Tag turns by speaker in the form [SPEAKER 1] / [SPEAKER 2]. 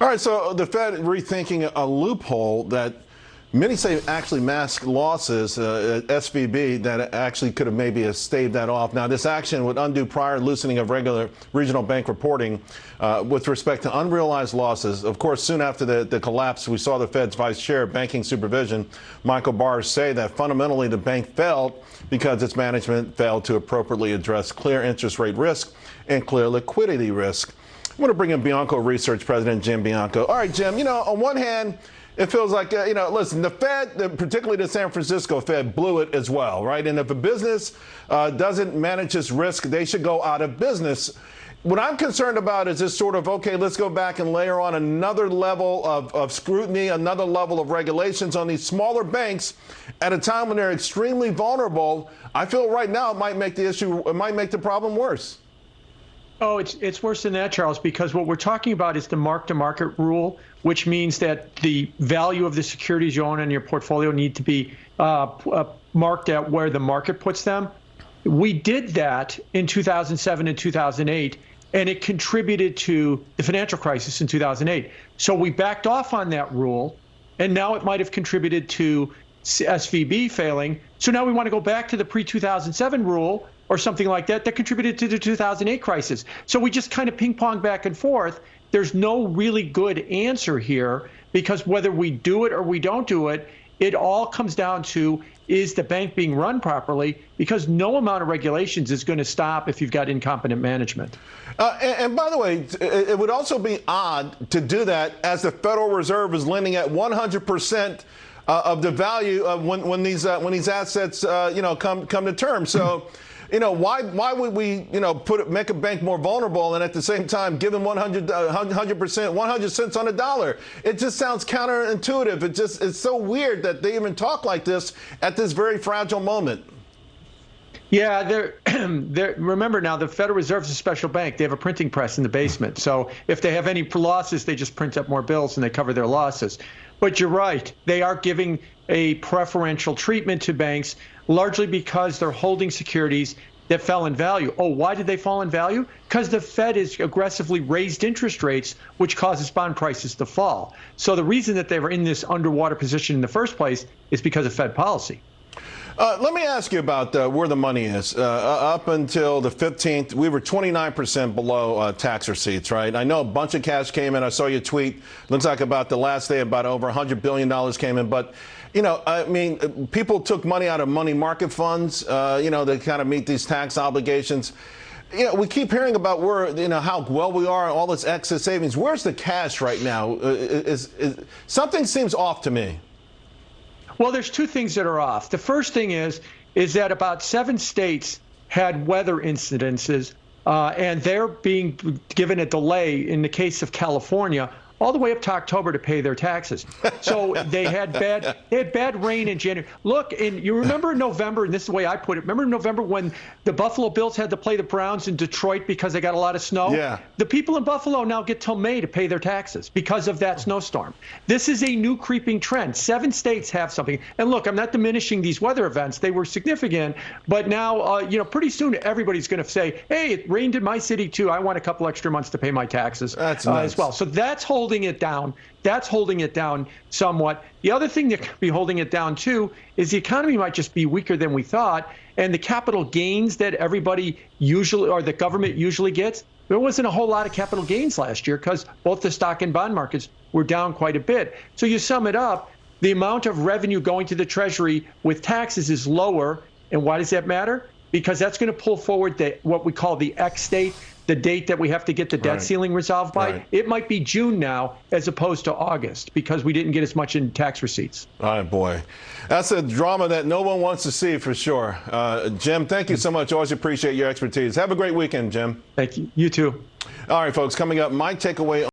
[SPEAKER 1] All right, so the Fed rethinking a loophole that many say actually masked losses, SVB, that actually could have maybe staved that off. Now, this action would undo prior loosening of regular regional bank reporting with respect to unrealized losses. Of course, soon after the collapse, we saw the Fed's vice chair of banking supervision, Michael Barr, say that fundamentally the bank failed because its management failed to appropriately address clear interest rate risk and clear liquidity risk. I want to bring in Bianco Research President Jim Bianco. All right, Jim, on one hand, it feels like, listen, the Fed, particularly the San Francisco Fed, blew it as well, right? And if a business doesn't manage its risk, they should go out of business. What I'm concerned about is this sort of, okay, let's go back and layer on another level of scrutiny, another level of regulations on these smaller banks at a time when they're extremely vulnerable. I feel right now it might make the problem worse.
[SPEAKER 2] Oh, it's worse than that, Charles, because what we're talking about is the mark-to-market rule, which means that the value of the securities you own in your portfolio need to be marked at where the market puts them. We did that in 2007 and 2008, and it contributed to the financial crisis in 2008. So we backed off on that rule, and now it might have contributed to SVB failing. So now we want to go back to the pre-2007 rule or something like that contributed to the 2008 crisis. So we just kind of ping pong back and forth. There's no really good answer here, because whether we do it or we don't do it, it all comes down to, is the bank being run properly? Because no amount of regulations is going to stop if you've got incompetent management.
[SPEAKER 1] And by the way, it would also be odd to do that as the Federal Reserve is lending at 100% of the value of when these assets come to term. So. Why would we, make a bank more vulnerable and at the same time give them 100%, 100 cents on the dollar? It just sounds counterintuitive. It's so weird that they even talk like this at this very fragile moment.
[SPEAKER 2] Yeah, remember now, the Federal Reserve is a special bank. They have a printing press in the basement. So if they have any losses, they just print up more bills and they cover their losses. But you're right. They are giving a preferential treatment to banks, largely because they're holding securities that fell in value. Oh, why did they fall in value? Because the Fed has aggressively raised interest rates, which causes bond prices to fall. So the reason that they were in this underwater position in the first place is because of Fed policy.
[SPEAKER 1] Let me ask you about where the money is. Up until the 15th, we were 29% below tax receipts, right? I know a bunch of cash came in. I saw your tweet. Looks like about the last day, about over $100 billion came in. But, I mean, people took money out of money market funds, to kind of meet these tax obligations. We keep hearing about how well we are, all this excess savings. Where's the cash right now? Something seems off to me.
[SPEAKER 2] Well, there's two things that are off. The first thing is that about 7 states had weather incidences, and they're being given a delay in the case of California all the way up to October to pay their taxes. So they had bad rain in January. Look, and you remember in November, and this is the way I put it, remember in November when the Buffalo Bills had to play the Browns in Detroit because they got a lot of snow?
[SPEAKER 1] Yeah.
[SPEAKER 2] The people in Buffalo now get till May to pay their taxes because of that snowstorm. This is a new creeping trend. 7 states have something. And look, I'm not diminishing these weather events. They were significant. But now, pretty soon everybody's going to say, hey, it rained in my city too. I want a couple extra months to pay my taxes as well. So that's holding it down. That's holding it down somewhat. The other thing that could be holding it down too is the economy might just be weaker than we thought, and the capital gains that everybody usually, or the government usually gets, there wasn't a whole lot of capital gains last year because both the stock and bond markets were down quite a bit. So you sum it up, the amount of revenue going to the Treasury with taxes is lower. And why does that matter? Because that's going to pull forward what we call the X date, the date that we have to get the debt ceiling resolved by. Right. It might be June now as opposed to August because we didn't get as much in tax receipts.
[SPEAKER 1] All right, boy. That's a drama that no one wants to see for sure. Jim, thank you so much. Always appreciate your expertise. Have a great weekend, Jim.
[SPEAKER 2] Thank you. You too.
[SPEAKER 1] All right, folks, coming up, my takeaway